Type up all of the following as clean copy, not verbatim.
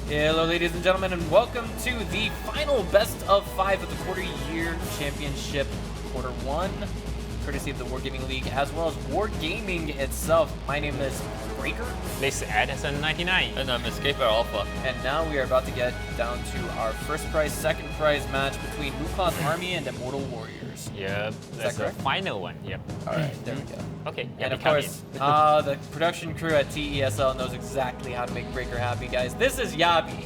Hello, ladies and gentlemen, and welcome to the final best of 5 of the quarter-year championship, quarter 1, courtesy of the Wargaming League, as well as Wargaming itself. My name is Breaker. This is Edison99. And I'm Escaper Alpha. And now we are about to get down to our first prize, second prize match between Mukla's Army and Immortal Warriors. Yep, that's the final one. Yep. All right, there we go. Okay, And of course, the production crew at TESL knows exactly how to make Breaker happy, guys. This is Yabi,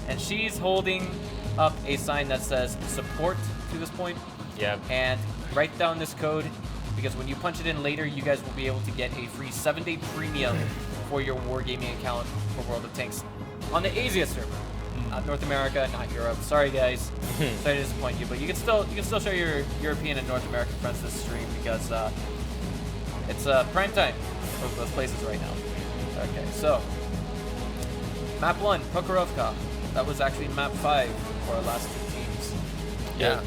and she's holding up a sign that says support to this point. Yep. And write down this code, because when you punch it in later, you guys will be able to get a free 7-day premium for your Wargaming account for World of Tanks on the Asia server. Not North America, not Europe. Sorry, guys. Sorry to disappoint you, but you can still show your European and North American friends this stream because it's prime time of those places right now. Okay, so map 1, Prokhorovka. That was actually map 5 for our last 2 teams. Yeah.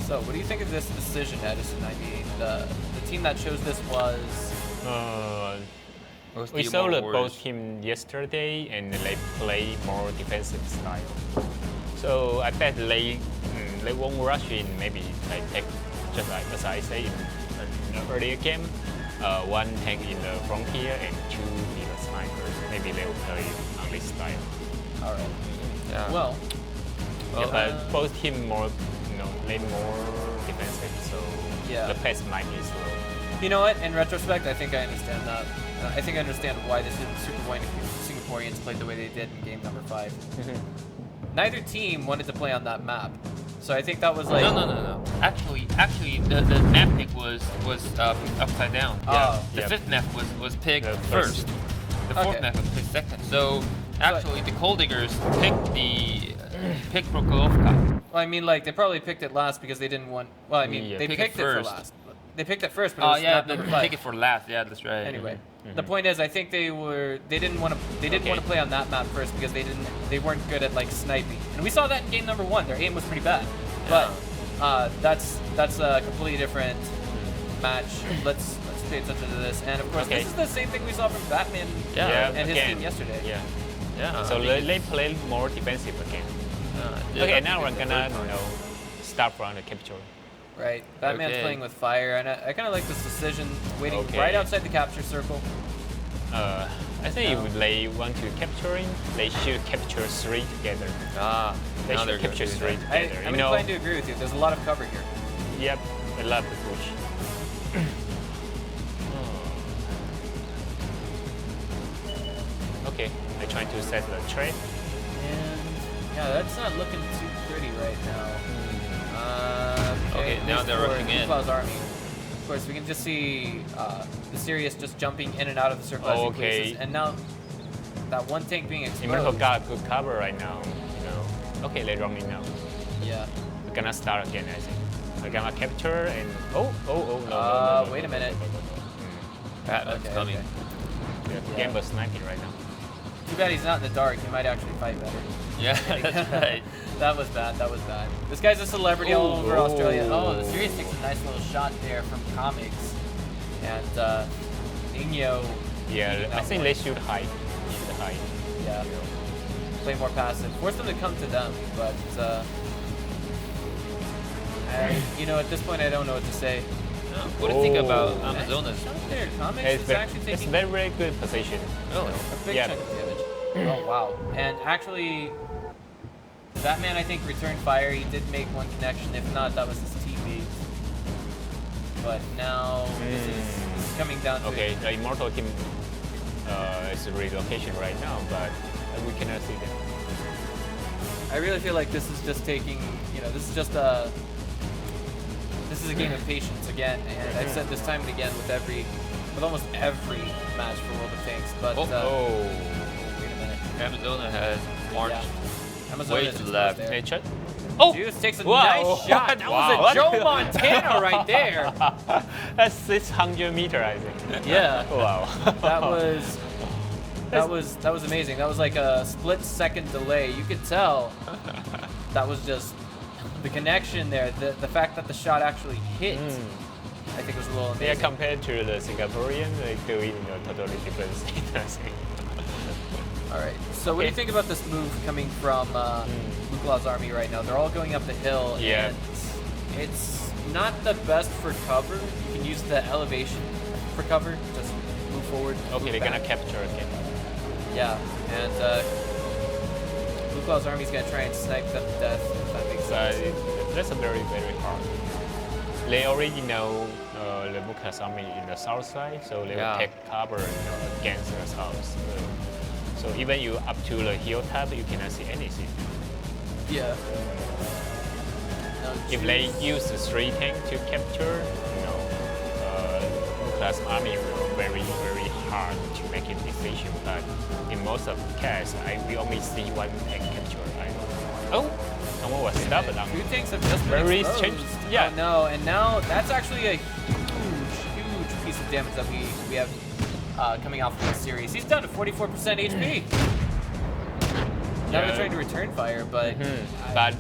So, what do you think of this decision, Edison? I mean, the team that chose this was... We saw both teams yesterday, and they play more defensive style. So I bet they won't rush in. Maybe they take, just like as I say in an earlier game, 1 tank in the frontier and 2 in the sniper. Maybe they will play on this style. All right. Yeah. Well, Yeah, but both teams more, play more defensive, so yeah. the pace might be slow. You know what? In retrospect, I think I understand that. I think I understand why the Singaporeans played the way they did in game number 5. Neither team wanted to play on that map, so I think that was like... No. Actually, the map pick was upside down. Oh. The 5th map was picked The first. The 4th Okay. map was picked second. So actually, the Cold Diggers picked Prokhorovka. Well, I mean, like, they probably picked it last because they didn't want... Well, I mean, Yeah. they Pick picked it it for first. last. They picked it first, but it Oh was yeah, map they number 5. pick it for last. Yeah, that's right. Anyway, the point is, I think they didn't want to play on that map first because they weren't good at like sniping, and we saw that in game number 1. Their aim was pretty bad, but that's a completely different match. Let's pay attention to this, and of course, this is the same thing we saw from Batman and his team yesterday. Yeah. So they play more defensive again. Okay, now we're gonna start from the capture. Right, Batman's playing with fire, and I kind of like this decision, waiting right outside the capture circle. I think if they want to capturing, they should capture 3 together. They now should capture 3 together. I'm inclined to agree with you. There's a lot of cover here. Yep, I love the push. Okay, I'm trying to set the trap. And yeah, that's not looking too pretty right now. Okay, now they're rushing in. Mukla's Army. Of course, we can just see the Sirius just jumping in and out of the circle as he pleases. And now that one tank being Immortal exposed. got good cover right now. Okay, they're running now. Yeah. We're gonna start again, I think. We're gonna capture and no. Wait a minute. Batman's coming. The game was sniping right now. Too bad he's not in the dark. He might actually fight better. Yeah, that's right. That was bad. That was bad. This guy's a celebrity all over Australia. Oh, the Sirius takes a nice little shot there from comics. And Inyo. Yeah, I think they should hide. Yeah. Play more passive. Force them to come to them, but at this point I don't know what to say. What do you think about Amazonas? There, comics is actually It's taking very good position. Oh, a big chunk of damage. Oh wow. And actually Batman, I think, returned fire. He did make one connection. If not, that was his teammate. But now this is coming down to Okay, the Immortal team is relocation right now, but we cannot see them. I really feel like this is just taking, this is just this is a game of patience again, and I've said this time and again with almost every match for World of Tanks. But wait a minute, Amazona has marched way to the left. Hey, check. Juice takes a nice shot. That was a Joe Montana right there. That's 600 meters, I think. Yeah. Wow. That was amazing. That was like a split-second delay. You could tell that was just the connection there. The fact that the shot actually hit, I think was a little amazing. Yeah, compared to the Singaporean, they do it in a totally different thing. All right. So what do you think about this move coming from Mukla's army right now? They're all going up the hill. Yeah. And it's not the best for cover. You can use the elevation for cover. Just move forward. Okay, move they're back. gonna capture again. Yeah. And Mukla's army's gonna try and snipe them to death. If that makes But sense. that's a very, very hard. They already know the Mukla's army in the south side, so they will take cover against the south. So even you up to the hilltop, you cannot see anything. Yeah. If they use the 3 tank to capture, Mukla's army will very, very hard to make a decision. But in most of the cases, we only see 1 tank capture. Someone was stubborn. 2 tanks have just been Very exposed. changed. Yeah. Oh, no, and now that's actually a huge piece of damage that we have coming off of this series. He's down to 44% HP. Now they're trying to return fire, but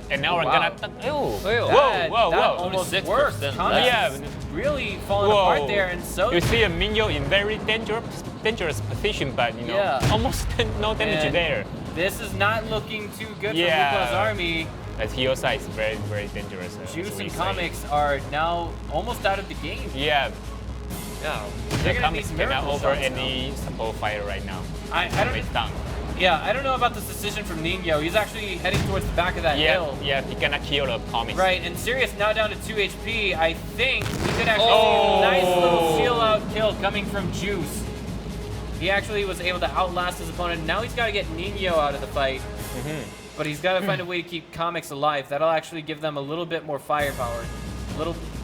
And now we're wow. gonna. that Whoa! almost 6%. worked. Yeah. Really falling Whoa. apart there, and so You see a Minyo in very dangerous position, but almost no damage And there. this is not looking too good Yeah. for Mukla's army. As Hio side is very, very dangerous. as Juice we and say. Comics are now almost out of the game. Yeah, Yeah, the they're gonna comics need cannot miracle offer shots any support fire right now. I don't. It's done. Yeah, I don't know about this decision from Nino. He's actually heading towards the back of that hill. Yeah, he cannot kill the comics. Right, and Sirius now down to 2 HP. I think we could actually see a nice little seal out kill coming from Juice. He actually was able to outlast his opponent. Now he's got to get Nino out of the fight. But he's got to find a way to keep Comics alive. That'll actually give them a little bit more firepower.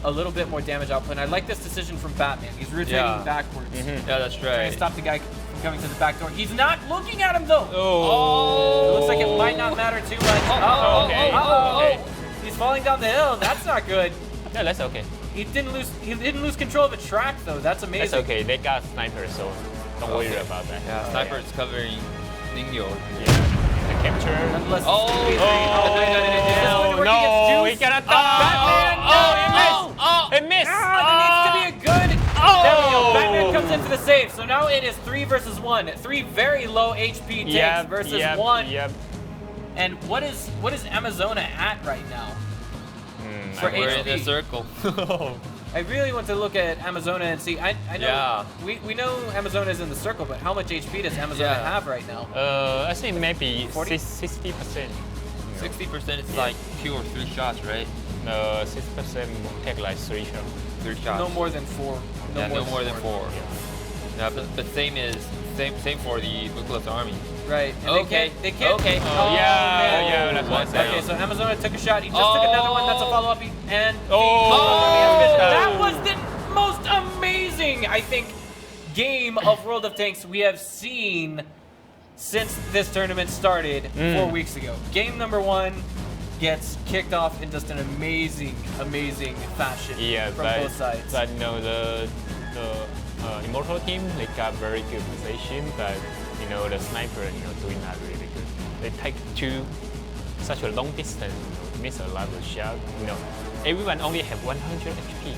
A little bit more damage output. And I like this decision from Batman. He's rotating backwards. Yeah, that's Trying right. to stop the guy from coming to the back door. He's not looking at him though. Oh. It looks like it might not matter too much. Okay. He's falling down the hill. That's not good. Yeah, that's okay. He didn't lose control of a track though. That's amazing. That's okay. They got sniper, so don't worry about that. Yeah, Sniper is covering Ningyo. Yeah. The capture. Nonetheless, Oh, no, he cannot die. He missed. There needs to be a good. There we go. Batman comes in for the save. So now it is 3 versus 1. 3 very low HP tanks versus 1. Yep. And what is Amazona at right now? For We're in HP. a circle. I really want to look at Amazona and see. I know Yeah. we know Amazona is in the circle, but how much HP does Amazona have right now? I think maybe 40? 60%. 60% is like 2 or 3 shots, right? 6% will take like 3 shots. 3 shots. No more than 4. No more than 4. Yeah. Yeah, but same for the Mukla's army. Right. And Okay. They can't. Okay. Oh, Yeah, man. yeah, that's what I'm saying. Okay, so Amazona took a shot. He just took another one. That's a follow-up. And Oh. that was the most amazing, I think, game of World of Tanks we have seen since this tournament started 4 weeks ago. Game number 1 gets kicked off in just an amazing fashion from both sides. But no, the Immortal team, they got very good position, but the sniper, doing not really good. They take such a long distance, miss a lot of shot. Everyone only have 100 HP.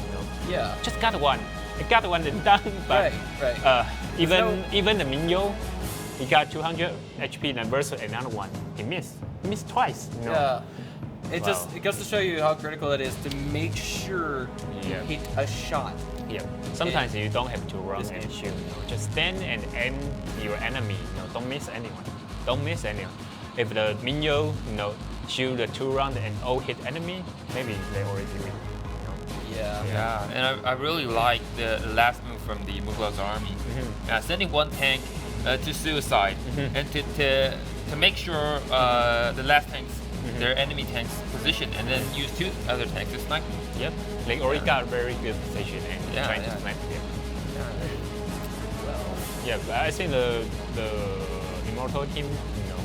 Yeah. Just got one. They got one and done. But Right. even the Minyo, he got 200 HP and versus another one. He missed. He missed twice. Yeah. It goes to show you how critical it is to make sure you hit a shot. Yeah. Sometimes you don't have to run and shoot. Just stand and aim your enemy. Don't miss anyone. Don't miss anyone. If the Minyo, shoot the 2 rounds and all hit enemy, maybe they already win. Yeah. And I really like the last move from the Mukla's army. Sending 1 tank to suicide and to make sure the last tanks, their enemy tanks position, and then use 2 other tanks to snipe them. Yep. They already got a very good position and trying to snipe them. Yeah, but I think the Immortal team,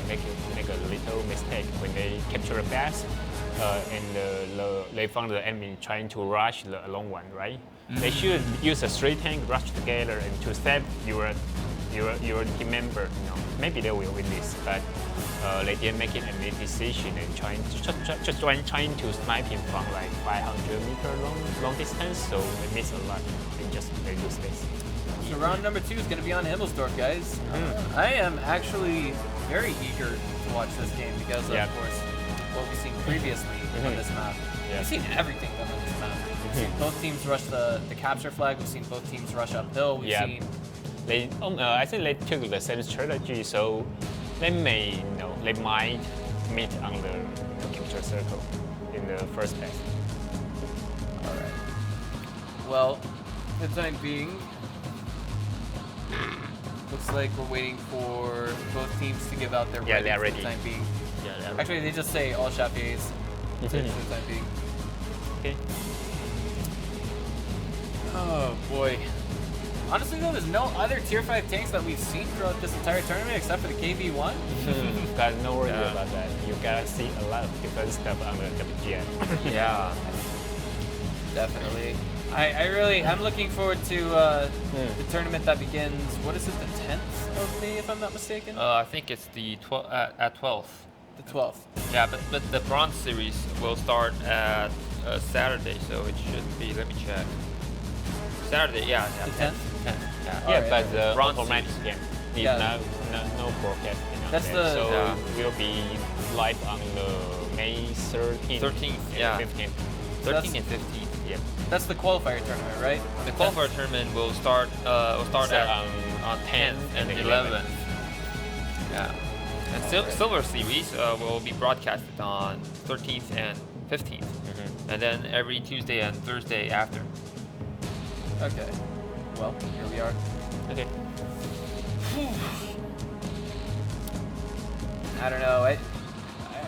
make a little mistake when they capture a base, and they found the enemy trying to rush the long one, right? They should use a 3 tank rush together and to save your team member. Maybe they will win this, but they didn't make it any decision and trying to snipe him from like 500-meter long distance, so they miss a lot and they lose this. So round number 2 is going to be on Himmelsdorf, guys. I am actually very eager to watch this game because of course what we've seen previously on this map. Yeah. We've seen everything done on this map. We've seen both teams rush the capture flag. We've seen both teams rush uphill. We've seen they. I think they took the same strategy, so they may, they might meet on the capture circle in the first phase. All right. Well, for the time being, looks like we're waiting for both teams to give out their Yeah, they're for ready. the time being. Yeah, they're Actually, they just say all Chapiers for the time being. Okay. Oh boy. Honestly though, there's no other tier 5 tanks that we've seen throughout this entire tournament except for the KV1. Guys, no worry about that. You gotta see a lot of different stuff on the WGN. Yeah. Definitely. I'm looking forward to the tournament that begins, what is it, the 10th of May if I'm not mistaken? I think it's the at 12th. The 12th. Yeah, but the bronze series will start at Saturday, so it should be. Let me check. Saturday, yeah. The 10th? 10th. Yeah. Yeah, Alright. but the Bronze automatic series. game is Yeah. no broadcast. That's the- so Yeah. we'll be live on the May 13th, 13th, and yeah. 15th. 13th and 15th. Yep. That's the qualifier tournament, right? The qualifier tournament will start So at on 10th and 11th. Yeah. And Silver Series will be broadcasted on 13th and 15th. And then every Tuesday and Thursday after. Okay. Well, here we are. Okay. I don't know.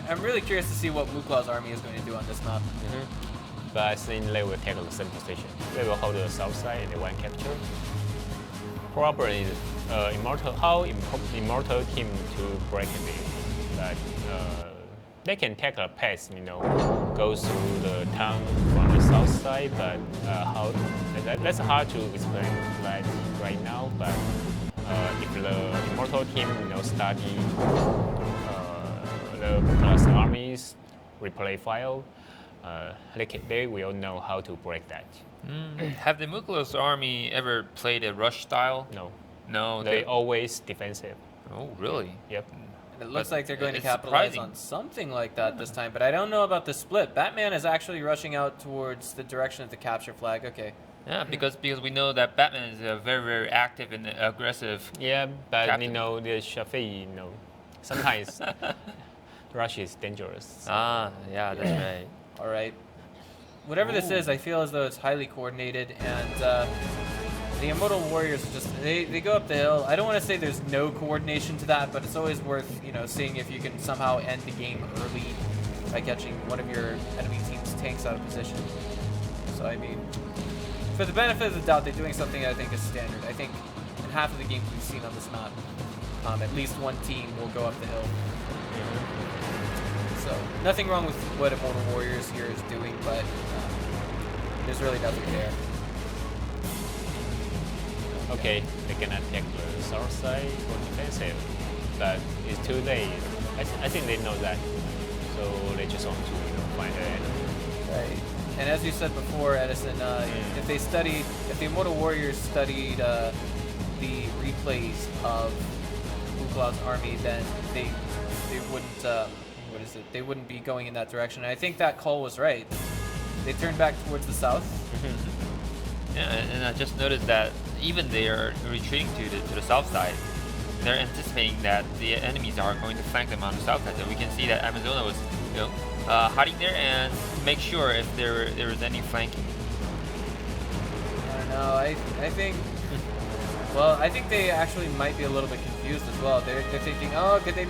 I'm really curious to see what Mukla's army is going to do on this map. But I think they will take the same position. They will hold the south side and they want capture. Probably Immortal team to break this. But they can take a pass, go through the town from the south side. But that's hard to explain right now. But if the Immortal team, study the Mukla's armies replay file, they will know how to break that. Have the Mukla's army ever played a rush style? No, No. they always defensive. Oh, really? Yep. And it looks But like they're going to it's capitalize surprising. on something like that this time, but I don't know about the split. Batman is actually rushing out towards the direction of the capture flag. Okay. Yeah, because we know that Batman is very, very active and aggressive. Yeah, but Captain. the Shafi, sometimes rush is dangerous. Ah, yeah, that's right. All right. Whatever this is, I feel as though it's highly coordinated, and the Immortal Warriors they go up the hill. I don't want to say there's no coordination to that, but it's always worth seeing if you can somehow end the game early by catching one of your enemy team's tanks out of position. So I mean, for the benefit of the doubt, they're doing something I think is standard. I think in half of the games we've seen on this map, at least one team will go up the hill. So nothing wrong with what Immortal Warriors here is doing, but there's really nothing there. Okay, they cannot take the south side for defensive, but it's too late. I think they know that, so they just want to find an enemy. Right. And as you said before, Edison, if the Immortal Warriors studied the replays of Mukla's army, then they wouldn't they wouldn't be going in that direction. And I think that call was right. They turned back towards the south. Yeah, and I just noticed that even they are retreating to the south side, they're anticipating that the enemies are going to flank them on the south side. So we can see that Amazona was, hiding there and to make sure if there is any flanking. I don't know. I think. Well, I think they actually might be a little bit confused as well. They're thinking, oh, could they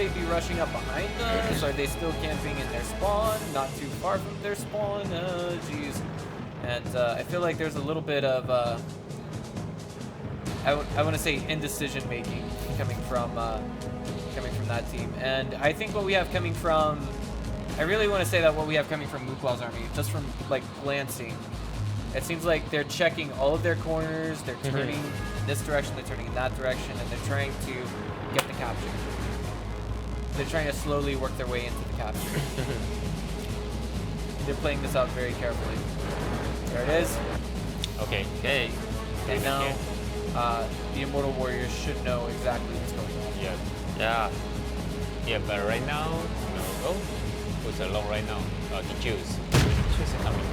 be rushing up behind us? Are they still camping in their spawn, not too far from their spawn? Oh, jeez. And I feel like there's a little bit of I want to say indecision making coming from that team. And I think what we have coming from, I really want to say that what we have coming from Mukla's army, just from glancing. It seems like they're checking all of their corners, they're turning in this direction, they're turning in that direction, and they're trying to get the capture. They're trying to slowly work their way into the capture. They're playing this out very carefully. There it is. Okay. And now the Immortal Warriors should know exactly what's going on. Yeah. Yeah. Yeah, but right now, no. Oh, who's alone right now? The Jews. Jews are coming.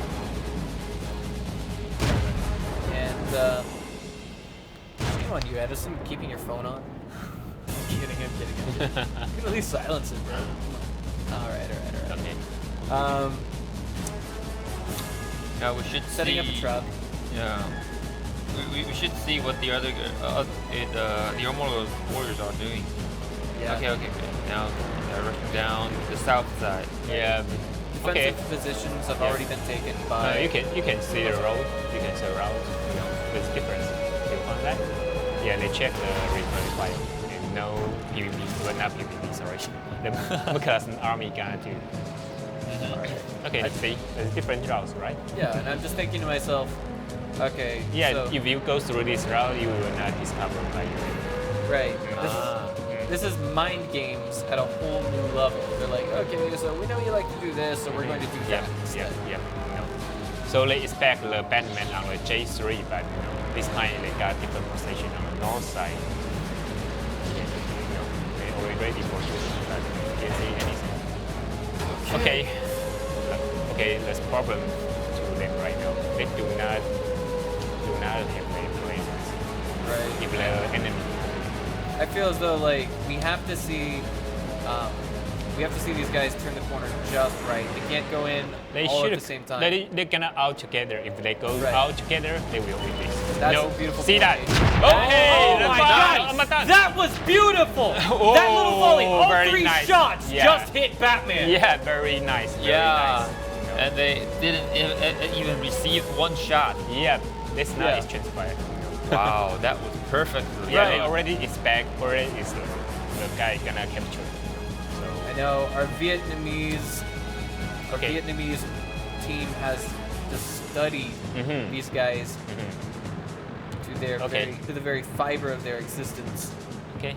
And shame on you, Edison, keeping your phone on. I'm kidding. You can at least silence it, bro. All right. Okay. Yeah, we should Setting up a see- trap. Yeah. We should see what the other the Immortal Warriors are doing. Yeah. Okay. Now they're rushing down the south side. Yeah. Okay. Defensive positions have Yeah. already been taken by. You can see the road. You can see the route. You know, there's difference. You find that? Yeah, they check the return file. And no PvP, well not PvP, sorry. The Mukla's army gonna do. Okay, let's see. There's different routes, right? Yeah, and I'm just thinking to myself, okay. Yeah, so, if you go through this route, you will not discover like. right. Ah. This is mind games at a whole new level. They're like, okay, so we know you like to do this, so we're going to do Yeah, that. instead. yeah. No. So they expect the Batman on the J3, but this time they got different position on the north side. They already ready for this, but can't see anything. Okay. Okay, there's problem to them right now. They do not have their places. Right. If the enemy. I feel as though like we have to see these guys turn the corner just right. They can't go in They all should at the same time. They're gonna out together. If they go Right. out together, they will win this. That's no, a beautiful see that? formation. Okay, Oh that's my fine. God! That was beautiful. Oh, that little volley, all very 3 nice. shots Yeah. just hit Batman. Yeah, very nice. Very Yeah. nice. You know. And they didn't even receive one shot. Yeah, that's not Yeah. is transpired. Wow, that was perfect. Yeah, Right. they already expect already is the guy gonna capture. So I know our Vietnamese okay. team has to study Mhm. these guys to their Okay. to the very fiber of their existence. Okay.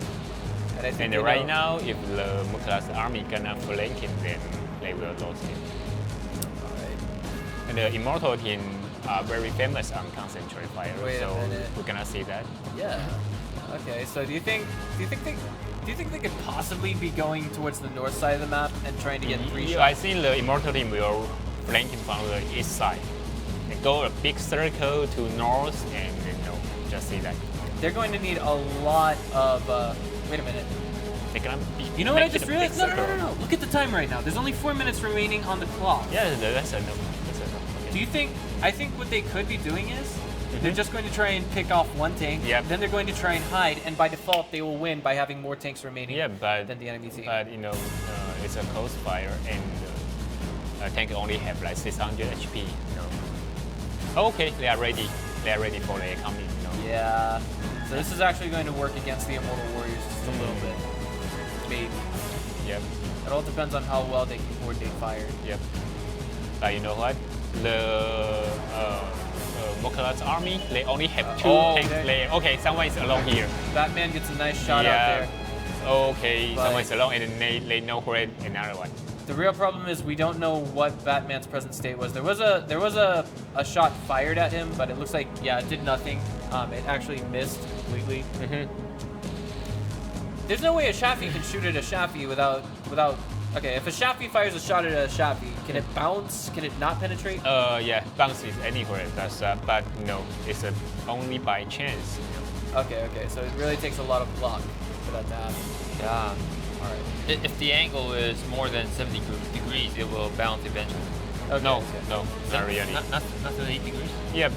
And I think And they right know- now, if the Mukla's army gonna flank him, then they will lose him. And the Immortal team are very famous on concentrate fire, Wait a so minute. we're gonna see that. Yeah. Okay. So do you think they could possibly be going towards the north side of the map and trying to get 3 Yeah, I shots? think the Immortal team will flank him from the east side. They go a big circle to north, and just see that. They're going to need a lot of. Wait a minute. They're gonna be. You know what I making just a big realized? circle. No. Look at the time right now. There's only 4 minutes remaining on the clock. Yeah, that's enough. That's enough. Okay. Do you think? I think what they could be doing is they're just going to try and pick off one tank. Yep. Then they're going to try and hide, and by default they will win by having more tanks remaining Yeah, but than the enemy team. it's a close fire, and tank only have like 600 HP. Okay, they are ready. They are ready for the coming. Yeah. So this is actually going to work against the Immortal Warriors just a little bit. Maybe. Yep. It all depends on how well they can coordinate fire. Yep. But you know what? The Mukla's army, they only have 2 tanks okay. there. Okay, someone is alone here. Batman gets a nice shot Yeah. out there. Okay, But- someone is alone, and then they know where another one. The real problem is we don't know what Batman's present state was. There was a shot fired at him, but it looks like it did nothing. It actually missed completely. There's no way a Shafi can shoot at a Shafi without. Okay, if a Shafi fires a shot at a Shafi, can it bounce? Can it not penetrate? Yeah, bounce is anywhere. But no, it's only by chance. Okay, so it really takes a lot of luck for that to happen. Yeah. All right. If the angle is more than 70 degrees, it will bounce eventually. Okay, No, okay. no, not really. Not 78 degrees? Yeah,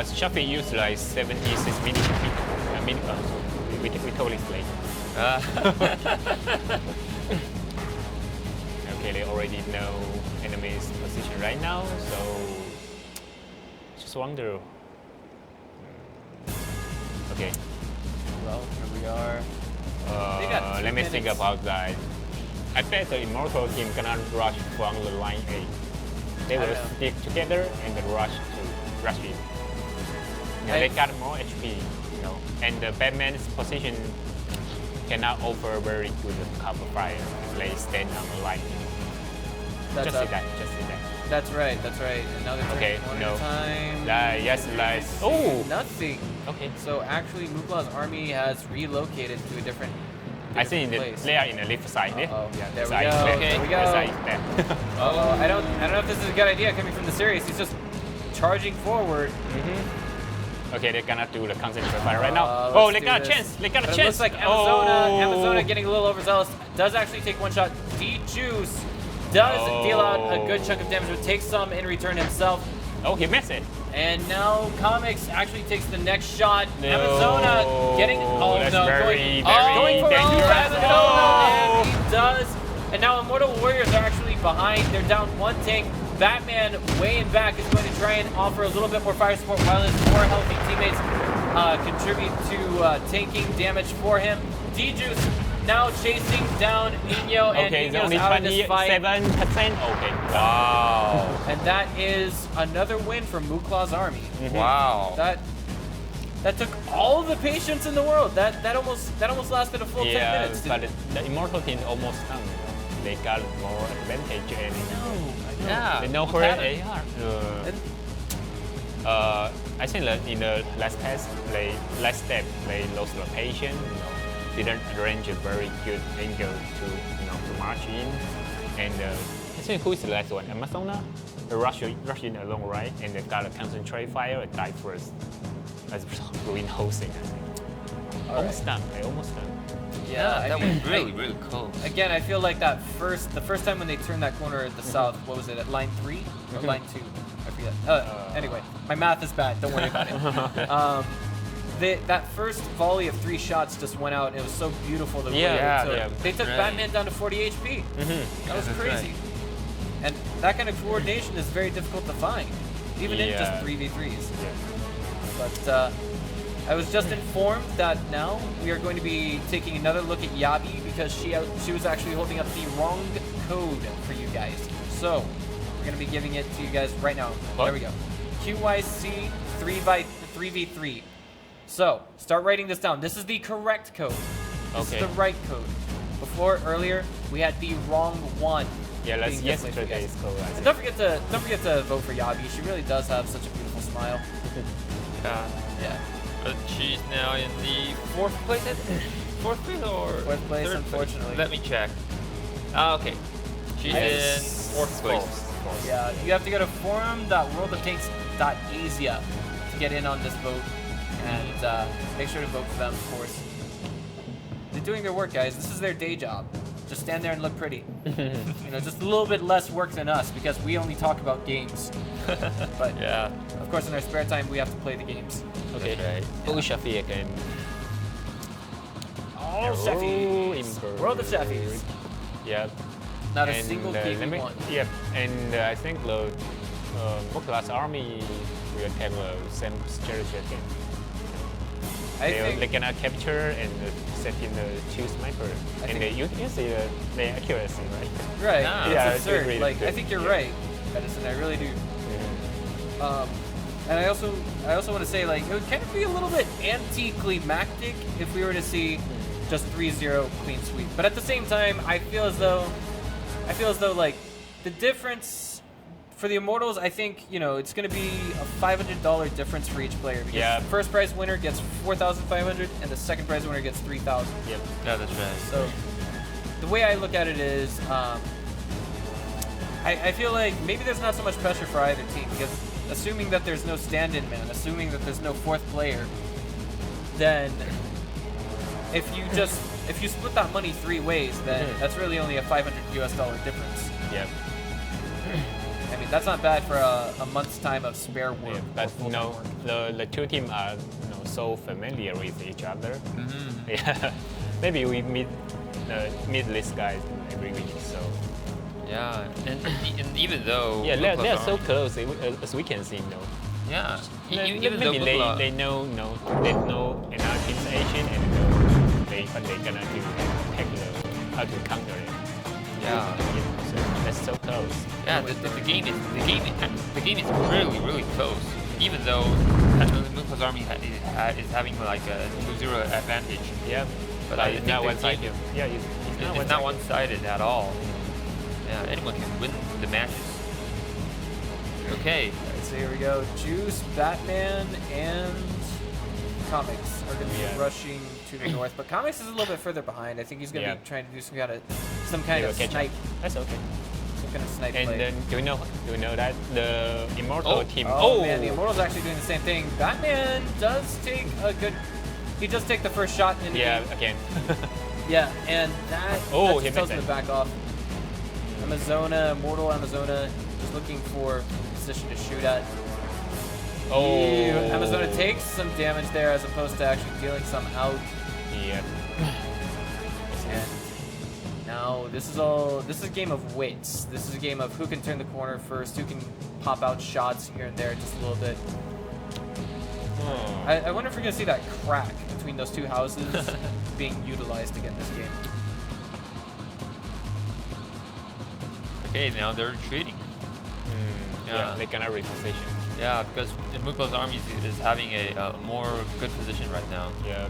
Shafi used like 76 minutes. We totally slay. Okay, they already know enemy's position right now, so just wonder. Okay, Well, here we are. They got 2 let me think minutes. about that. I bet the Immortal team cannot rush from the line A. They I will know. stick together and then rush in. They got more HP, and the Batman's position cannot offer very good cover fire if they stand on the line. That's Just see that. That's right. And now they're Okay, one no. at a time. Yes, like oh, Nothing. okay. So actually, Mukla's army has relocated to a different I think place. they are in the left side. Uh-oh. Yeah, There we side go. is there. Okay. There we The go. side is there. Oh, I don't know if this is a good idea coming from the series. He's just charging forward. Okay, they're gonna do the concentrate fire right now. Let's Oh, they do got a this. chance. They got a But chance. it looks like Amazona Oh. getting a little overzealous. Does actually take one shot. D-Juice does deal out a good chunk of damage, but takes some in return himself. Oh, he missed it. And now Comics actually takes the next shot. No. Amazona getting That's no, very, going, very going for dangerous. Amazona, No. and he does. And now Immortal Warriors are actually behind. They're down one tank. Batman way in back is going to try and offer a little bit more fire support while his more healthy teammates contribute to tanking damage for him. D-Juice now chasing down Nino, and Okay, it's Nino's only out of this fight. 27%. Okay. Wow. And that is another win for Mukla's army. Wow. That took all the patience in the world. That almost lasted a full 10 Yeah, minutes. but the Immortal team almost done. They got more advantage and Yeah. they know what where happened? they are. I think that in the last step, they lost the patience. Didn't arrange a very good angle to march in. And I think who is the last one? Amazona? They rush in along right, and they got a concentrate fire and die first. That's ruin whole thing, I think. Almost done. They almost done. Yeah, I that mean, was really close. Again, I feel like the first time when they turned that corner at the south, what was it, at line 3 or line 2? I forget. Anyway, my math is bad. Don't worry about it. That first volley of 3 shots just went out. And it was so beautiful. The way they took Right. Batman down to 40 HP. That was that's crazy. right. And that kind of coordination is very difficult to find, even in just 3v3s. Yeah. But I was just informed that now we are going to be taking another look at Yabi because she was actually holding up the wrong code for you guys. So we're going to be giving it to you guys right now. What? There we go. QYC 3v3. So start writing this down. This is the correct code. This is the right code. Earlier, we had the wrong one. Yeah, that's being displayed for you yesterday's guys. code. I And think. don't forget to vote for Yabi. She really does have such a beautiful smile. Yeah. But she's now in the 4th place, I think. 4th place or 4th place, 3rd unfortunately. Let me check. Okay. She's in 4th place. Yeah, you have to go to forum.worldoftanks.asia to get in on this vote, and make sure to vote for them, of course. They're doing their work, guys. This is their day job. Just stand there and look pretty. Just a little bit less work than us because we only talk about games. But Yeah. of course, in our spare time, we have to play the games. Okay. That's right. Who is Shafi again? Oh, Sheffies! World of Sheffies. Yeah. Not a And, single let KV me- won. Yep, and I think the Mukla's army will have the same strategy again. They're gonna capture and set in the two sniper, and they use their accuracy, right? Right. Yeah. It's Yeah, absurd. agreed. Like, I think you're right, Edison. I really do. And I also want to say, like, it would kind of be a little bit anticlimactic if we were to see just 3-0 clean sweep. But at the same time, I feel as though like the difference for the Immortals, I think, it's going to be a $500 difference for each player because the first prize winner gets 4,500 and the second prize winner gets 3,000. Yep. Yeah, that's right. So the way I look at it is, I feel like maybe there's not so much pressure for either team because assuming that there's no stand-in man, assuming that there's no 4th player, then if you split that money 3 ways, then that's really only a $500 difference. Yep. I mean, that's not bad for a month's time of spare work. Yeah, or but full-time work. the two teams are so familiar with each other. Yeah, maybe we meet these guys every week. So Yeah, and even though they're so close as we can see. Yeah, even Maybe though Mukla, they know another team's action and what they're gonna do, how to counter it. yeah, So that's so close. yeah, the game is really close. Even though Mukla's army is having like a 2-0 advantage. Yeah, But but I it's think not the one-sided. game- Yeah, It's not one-sided at all. Yeah, anyone can win the matches. Okay. Alright, so here we go. Juice, Batman, and Comics are going to be Yeah. rushing to the north, but Comics is a little bit further behind. I think he's going to Yeah. be trying to do some kind of Catch snipe, up. That's okay. some kind of snipe And play. then do you know that the Immortal team? Oh man, the Immortal's actually doing the same thing. Batman does take a good. He does take the first shot in. Yeah, again. Yeah, and that, Oh, that he just tells him missed to back off. Immortal Amazona, just looking for a position to shoot at. Oh. Ew, Amazona takes some damage there as opposed to actually dealing some out. Yeah. And now this is a game of wits. This is a game of who can turn the corner first, who can pop out shots here and there just a little bit. Oh. I wonder if we're gonna see that crack between those two houses being utilized again this game. Okay, now they're retreating. Yeah, they cannot reposition. Yeah, because Mukla's army is having a more good position right now. Yeah.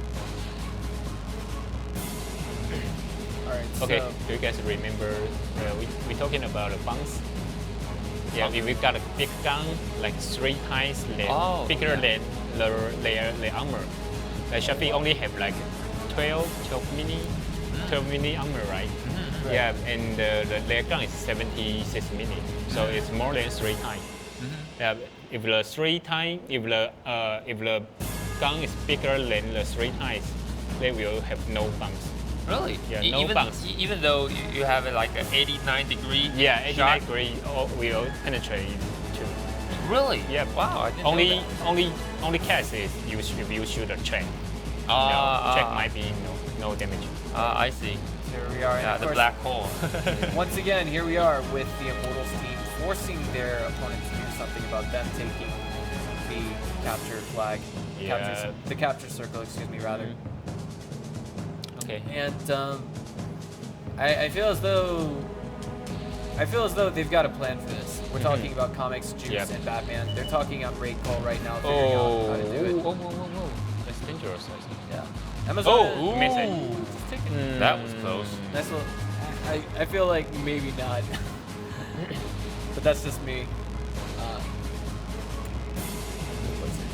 Alright, Okay, so do you guys remember we talking about the bunks? Yeah, we got a big gun, like 3 times bigger than the armor. The Shuffy only have like 12 mini armor, right? Right. Yeah, and their gun is 76 mini, so it's more than 3 times. Yeah, if the gun is bigger than the 3 times, they will have no bunks. Really? Yeah, no bunks. Even though you have like an 89-degree Yeah, 89 shot? degree will penetrate too. Really? Yeah. Wow, I didn't know that. Only case is if you shoot a check. Check might be no damage. I see. here we are. And Yeah, of the course, black hole. once again, here we are with the Immortals team forcing their opponent to do something about them taking the capture flag, Yeah. the capture circle, excuse me, rather. Okay. And I feel as though they've got a plan for this. We're talking about Comics, Juice, Yep. and Batman. They're talking on Raid Call right now, figuring out how to do it. Whoa. That's dangerous, I think. Yeah. Amazon. Missed it. Just taking That was close. nice little. I feel like maybe not, but that's just me.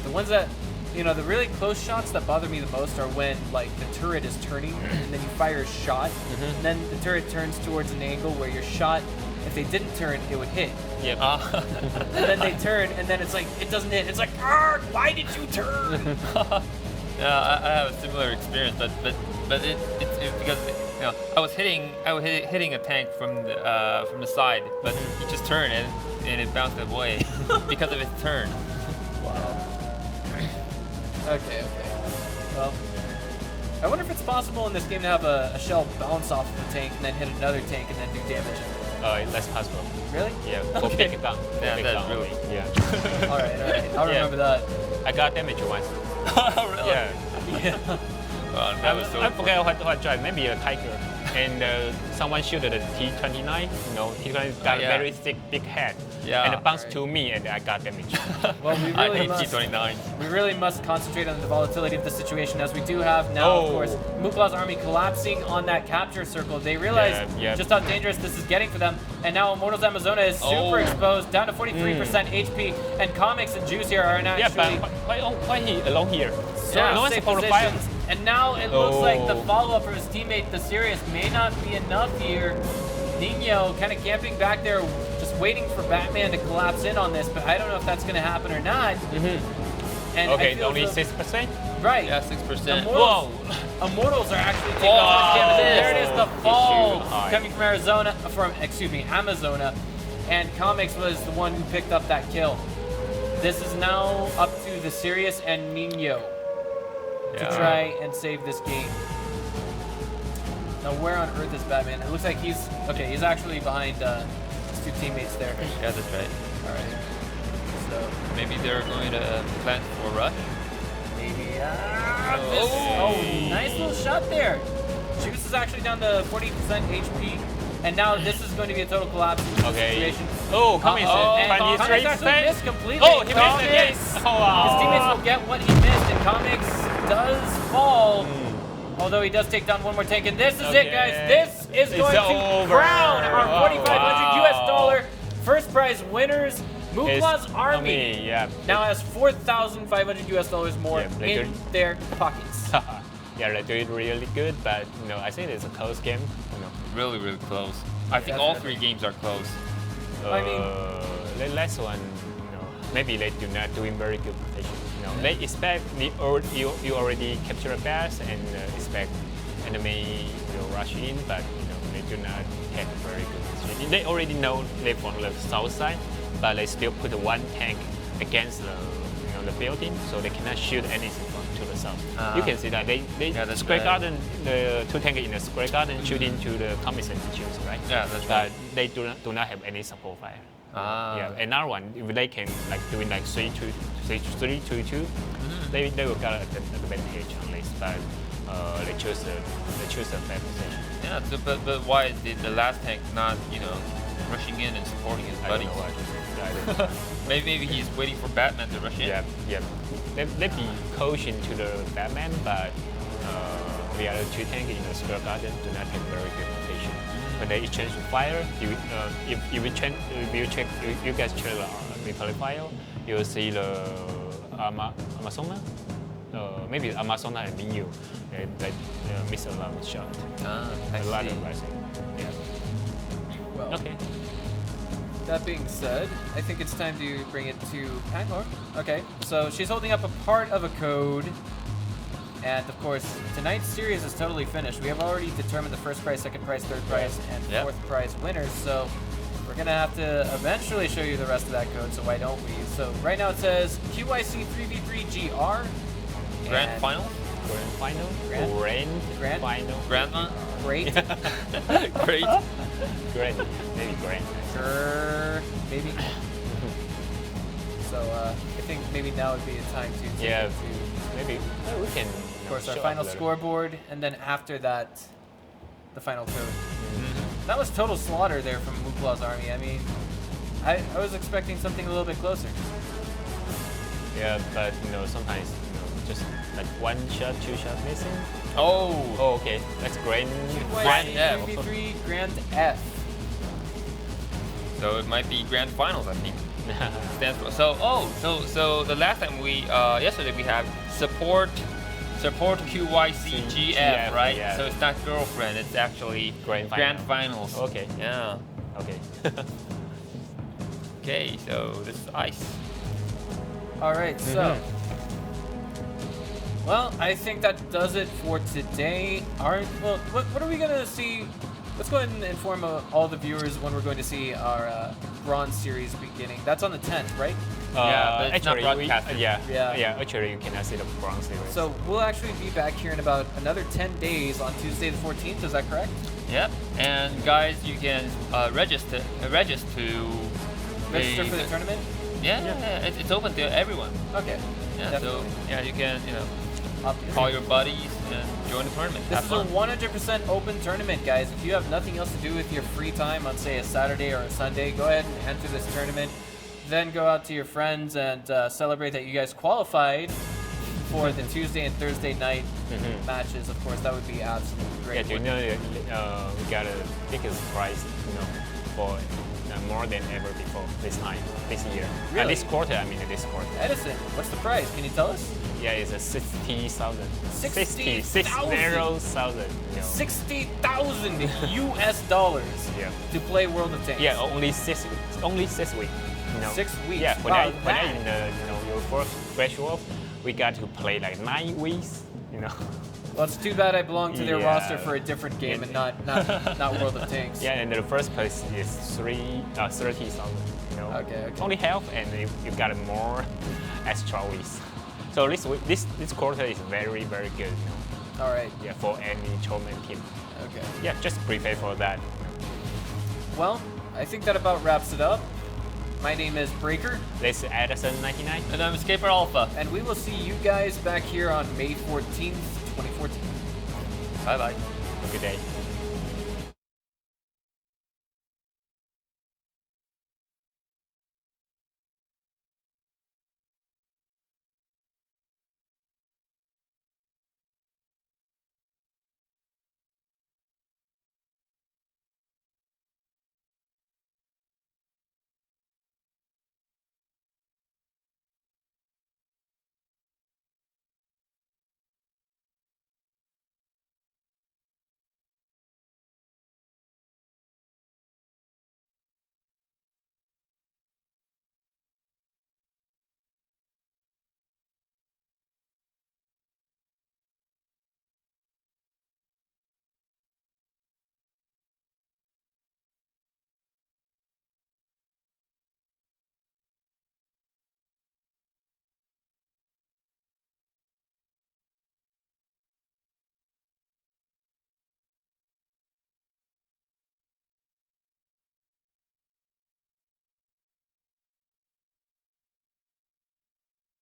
The ones that, the really close shots that bother me the most are when like the turret is turning and then you fire a shot, and then the turret turns towards an angle where your shot, if they didn't turn, it would hit. Yep. And then they turn, and then it's like it doesn't hit. It's like, "Argh, why did you turn?" Yeah, I have a similar experience, but it's because I was hitting a tank from the side, but he just turned and it bounced away because of its turn. Wow. Okay. Well, I wonder if it's possible in this game to have a shell bounce off of the tank and then hit another tank and then do damage. That's possible. Really? Yeah, for Okay. big gun. Yeah, Big that's gun really- only. Yeah. All right. I'll Yeah. remember that. I got damage once. Oh, really? Yeah. Yeah. That was so I forget what drive. Maybe a Tiger. And someone shot at the T-29. T-29 got yeah. a very thick, big head. Yeah. And it bounced Right. to me, and I got damage. Well, we I really hate must. T-29. We really must concentrate on the volatility of the situation, as we do have now, of Oh. course, Mukla's army collapsing on that capture circle. They realize Yeah. just how dangerous this is getting for them, and now Immortals Amazona is super exposed, down to 43% HP, and Comics and Juice here are Yeah, actually but why he alone here? sort no of one's safe supposed to fire. positions. And now it looks like the Oh. follow-up for his teammate, the Sirius, may not be enough here. Nino kind of camping back there, just waiting for Batman to collapse in on this, but I don't know if that's going to happen or not. And I Okay, feel only as though- 6%? Right. Yeah, 6%. Immortals, Immortals are actually taking Oh, much damage. this. There it is, the fall Issue high. coming from Amazona, and Comics was the one who picked up that kill. This is now up to the Sirius and Nino to try and save this game. Now, where on earth is Batman? It looks like he's actually behind his two teammates there. Yeah, that's right. All right. So Maybe they're going to plan for rush. maybe. Oh. Nice little shot there. Juice is actually down to 40% HP, and now this is going to be a total collapse Okay. situation. Oh, Comics And Comics actually 23%? missed completely. Oh, he missed it, Comics- yes! Oh, wow. His teammates will get what he missed, and Comics does fall. Although he does take down one more tank, and this is it, guys. Okay. This is It's going to over. crown our Oh, $4,500 US wow. first prize winners Mukla's army yeah. now has $4,500 more Yeah, they in do- their pockets. Yeah, they do it really good, but I think it's a close game. Really, really close. I think all three games are close. I mean- the last one, maybe they do not doing very good position. They expect you already capture a base and expect enemy will rush in, but they do not have very good position. They already know they're from the south side, but they still put one tank against the building, so they cannot shoot anything from to the south. You can see that they that's square right. garden, the two tanks in the square garden shooting to the commission institutes, right? Yeah, that's but right. they do not have any support fire. Ah. Yeah, another one, if they can doing 3-2-2, they will get an advantage on this, but they choose a bad position. Yeah, but why is the last tank not rushing in and supporting his I don't buddies? know why. Maybe he's waiting for Batman to rush in. Yeah. They be coaching to the Batman, but the other two tanks in the square garden do not have very good position. When they exchange fire, if you check you guys check the replay file, you will see the Amazona, maybe Amazona and Minyu, they miss a lot of shot. I A lot see. of rising. Yeah. Well, Okay. that being said, I think it's time to bring it to Pangor. Okay, so she's holding up a part of a code. And of course, tonight's series is totally finished. We have already determined the first prize, second prize, third prize, and Yep. fourth prize winners. So we're gonna have to eventually show you the rest of that code. So why don't we? So right now it says QYC 3v3 GR. Grand and final? Grand final. Grand? Final. Grandma? Great. Great. Grand. Maybe grand. Maybe. So I think maybe now would be a time to take Yeah. it to, Maybe we can. of course, our final scoreboard, and then after that, the final code. That was total slaughter there from Mukla's army. I mean, I was expecting something a little bit closer. Yeah, but sometimes just like one shot, two shot missing. Oh. Oh, okay. That's grand. Grand F. 3v3 Grand F. So it might be grand finals, I think. Stands for. So the last time yesterday we have support QYCGF, GF, right? yeah. So it's not girlfriend, it's actually Grand finals. Okay. Yeah. Okay. Okay, so this is ice. All right, so. Well, I think that does it for today. Well, what are we gonna see? Let's go ahead and inform all the viewers when we're going to see our Bronze Series beginning. That's on the 10th, right? Yeah, but it's not actually, broadcasted. Yeah. Actually, you cannot see the bronze series. So we'll actually be back here in about another 10 days on Tuesday the 14th. Is that correct? Yep. And guys, you can register Register for the tournament? Yeah. It's open to everyone. Okay. Yeah. Definitely. So yeah, you can Obviously. call your buddies and join the tournament. This Have is a fun. 100% open tournament, guys. If you have nothing else to do with your free time on, say, a Saturday or a Sunday, go ahead and enter this tournament. Then go out to your friends and celebrate that you guys qualified for the Tuesday and Thursday night matches. Of course, that would be absolutely Yeah, great. do you know we got a biggest prize, for more than ever before this year. Really? This quarter, this quarter. Edison, what's the prize? Can you tell us? Yeah, it's a 60,000. 60,000. 60,000. 60,000 US dollars Yeah. to play World of Tanks. Yeah, only 6 weeks. Only 6 weeks. 6 weeks. Yeah, when Wow, I in the your first graduate, we got to play like 9 weeks. Well, it's too bad I belong to their Yeah. roster for a different game and not World of Tanks. Yeah, and the first place is 30,000. Okay. Only half, and you got more extra weeks. So this quarter is very very good. All right. Yeah, for any tournament team. Okay. Yeah, just prepare for that. Well, I think that about wraps it up. My name is Breaker, This is Edison99. And I'm Escaper Alpha. and we will see you guys back here on May 14th, 2014. Bye bye. Have a good day.